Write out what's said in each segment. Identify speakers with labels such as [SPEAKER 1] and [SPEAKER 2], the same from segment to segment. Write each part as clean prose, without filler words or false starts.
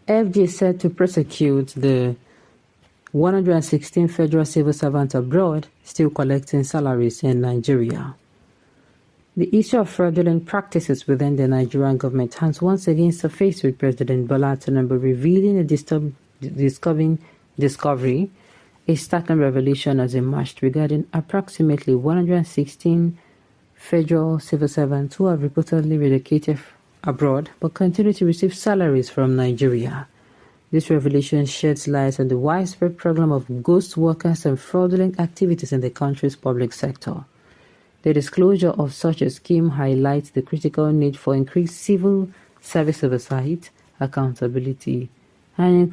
[SPEAKER 1] FG is set to prosecute the 116 federal civil servants abroad still collecting salaries in Nigeria. The issue of fraudulent practices within the Nigerian government has once again surfaced, with President Bola Tinubu revealing a discovery. A startling revelation has emerged regarding approximately 116 federal civil servants who have reportedly relocated abroad but continue to receive salaries from Nigeria. This revelation sheds light on the widespread problem of ghost workers and fraudulent activities in the country's public sector. The disclosure of such a scheme highlights the critical need for increased civil service oversight, accountability, and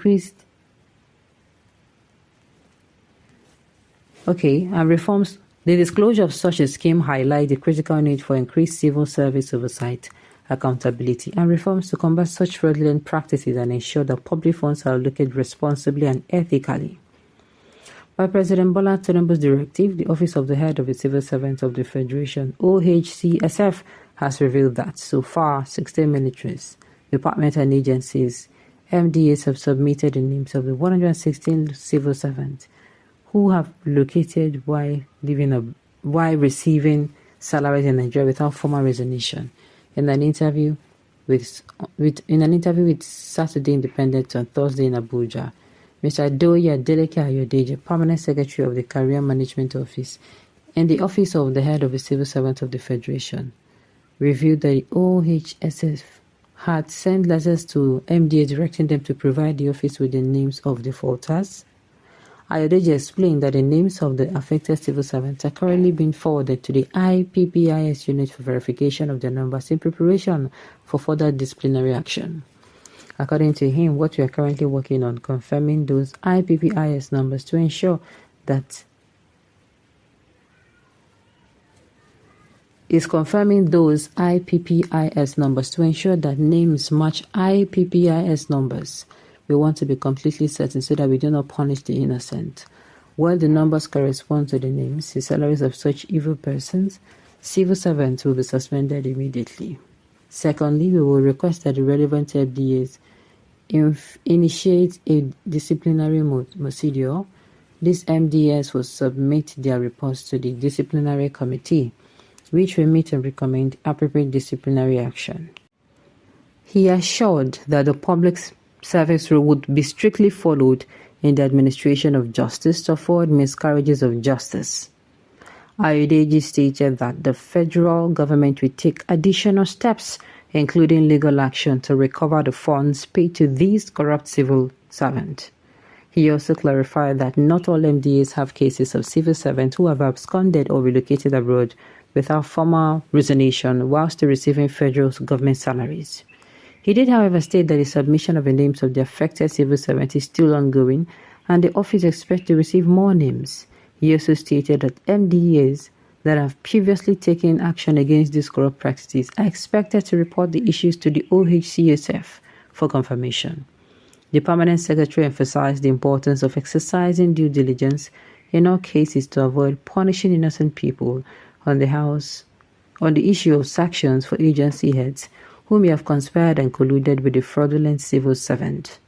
[SPEAKER 1] reforms. The disclosure of such a scheme highlights the critical need for increased civil service oversight, accountability, and reforms to combat such fraudulent practices and ensure that public funds are allocated responsibly and ethically. By President Bola Tinubu's directive, the Office of the Head of the Civil Servants of the Federation, OHCSF, has revealed that so far 16 ministries, departments and agencies, MDAs, have submitted the names of the 116 civil servants who have located while receiving salaries in Nigeria without formal resignation. In an interview with Saturday Independent on Thursday in Abuja, Mr. Doya Deleke Ayodeji, Permanent Secretary of the Career Management Office and the Office of the Head of the Civil Servants of the Federation, revealed that the OHSF had sent letters to MDA directing them to provide the office with the names of defaulters. Ayodeji explained that the names of the affected civil servants are currently being forwarded to the IPPIS unit for verification of their numbers in preparation for further disciplinary action. According to him, what we are currently working on confirming those IPPIS numbers to ensure that names match IPPIS numbers. We want to be completely certain so that we do not punish the innocent. While the numbers correspond to the names, the salaries of such evil persons, civil servants will be suspended immediately. Secondly, we will request that the relevant FDAs initiate a disciplinary procedure. These MDAs will submit their reports to the disciplinary committee, which will meet and recommend appropriate disciplinary action. He assured that the public service rule would be strictly followed in the administration of justice to avoid miscarriages of justice. Ayodeji stated that the federal government will take additional steps, including legal action, to recover the funds paid to these corrupt civil servants. He also clarified that not all MDAs have cases of civil servants who have absconded or relocated abroad without formal resignation while still receiving federal government salaries. He did, however, state that the submission of the names of the affected civil servants is still ongoing and the office expects to receive more names. He also stated that MDAs that have previously taken action against these corrupt practices are expected to report the issues to the OHCSF for confirmation. The Permanent Secretary emphasized the importance of exercising due diligence in all cases to avoid punishing innocent people on the issue of sanctions for agency heads who may have conspired and colluded with the fraudulent civil servant.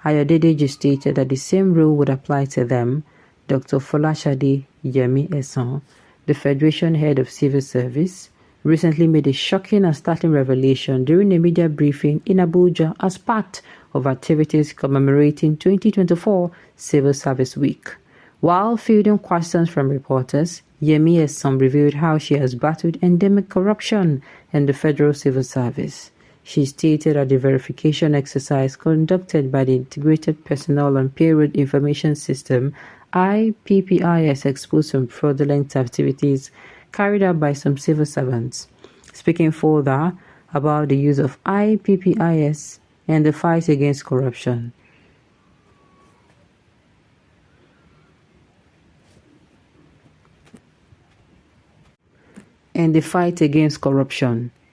[SPEAKER 1] Ayodeji stated that the same rule would apply to them. Dr. Folashade Yemi Esan, the Federation Head of Civil Service, recently made a shocking and startling revelation during a media briefing in Abuja as part of activities commemorating 2024 Civil Service Week. While fielding questions from reporters, Yemi Esan revealed how she has battled endemic corruption in the Federal Civil Service. She stated that the verification exercise conducted by the Integrated Personnel and Payroll Information System IPPIS exposed some fraudulent activities carried out by some civil servants. Speaking further about the use of IPPIS and the fight against corruption,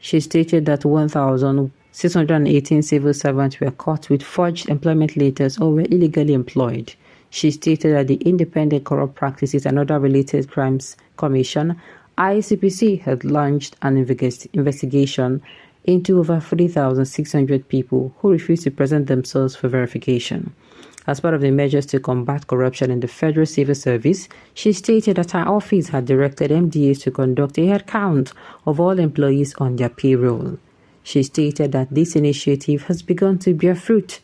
[SPEAKER 1] she stated that 1,618 civil servants were caught with forged employment letters or were illegally employed. She stated that the Independent Corrupt Practices and Other Related Crimes Commission, ICPC, had launched an investigation into over 3,600 people who refused to present themselves for verification. As part of the measures to combat corruption in the Federal Civil Service, she stated that her office had directed MDAs to conduct a head count of all employees on their payroll. She stated that this initiative has begun to bear fruit,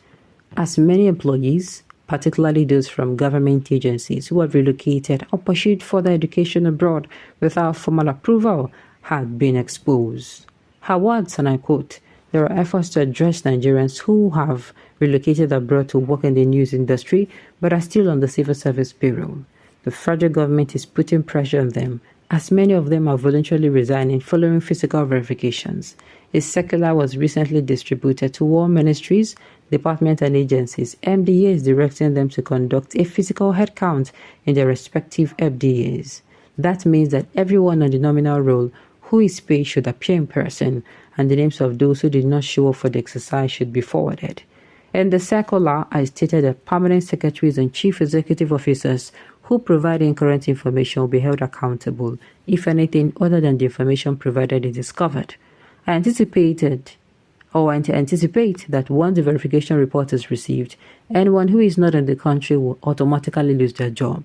[SPEAKER 1] as many employees, particularly those from government agencies who have relocated or pursued further education abroad without formal approval, had been exposed. Her words, and I quote, "There are efforts to address Nigerians who have relocated abroad to work in the news industry but are still on the civil service payroll. The federal government is putting pressure on them, as many of them are voluntarily resigning following physical verifications. A circular was recently distributed to all ministries, departments and agencies, MDAs, directing them to conduct a physical head count in their respective FDAs. That means that everyone on the nominal roll who is paid should appear in person, and the names of those who did not show up for the exercise should be forwarded. In the circular, I stated that permanent secretaries and chief executive officers who provide incorrect information will be held accountable if anything other than the information provided is discovered. I anticipate that once the verification report is received, anyone who is not in the country will automatically lose their job.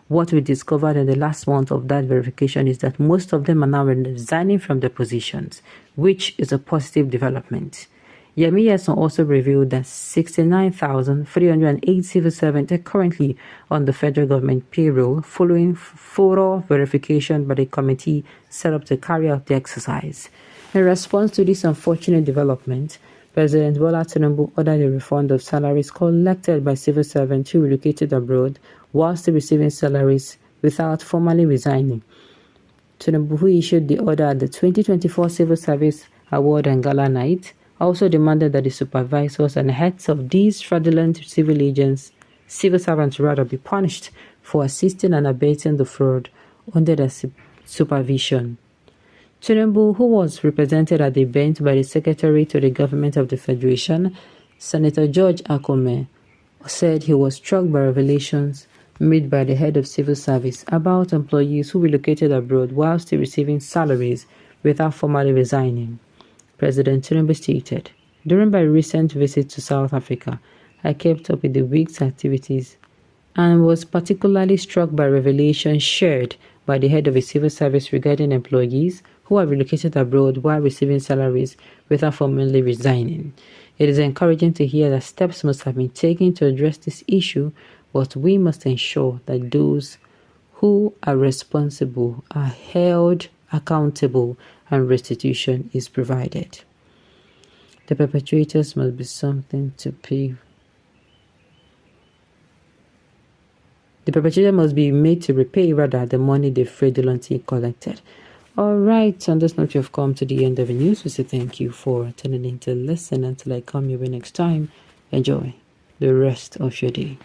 [SPEAKER 1] What we discovered in the last month of that verification is that most of them are now resigning from their positions, which is a positive development." Yemi Yeson also revealed that 69,308 civil servants are currently on the federal government payroll following thorough verification by the committee set up to carry out the exercise. In response to this unfortunate development, President Bola Tinubu ordered a refund of salaries collected by civil servants who relocated abroad while still receiving salaries without formally resigning. Tinubu, who issued the order at the 2024 Civil Service Award and Gala Night, also demanded that the supervisors and heads of these fraudulent civil servants be punished for assisting and abating the fraud under their supervision. Tinubu, who was represented at the event by the Secretary to the Government of the Federation, Senator George Akome, said he was struck by revelations made by the head of civil service about employees who relocated abroad while still receiving salaries without formally resigning. President Tinubu stated, "During my recent visit to South Africa, I kept up with the week's activities and was particularly struck by revelations shared by the head of a civil service regarding employees who have relocated abroad while receiving salaries without formally resigning. It is encouraging to hear that steps must have been taken to address this issue, but we must ensure that those who are responsible are held accountable and restitution is provided. The perpetrators must be something to pay. The perpetrator must be made to repay the money they fraudulently collected." Alright, on this note, you've come to the end of the news. We say thank you for tuning in to listen. Until I come your way next time, enjoy the rest of your day.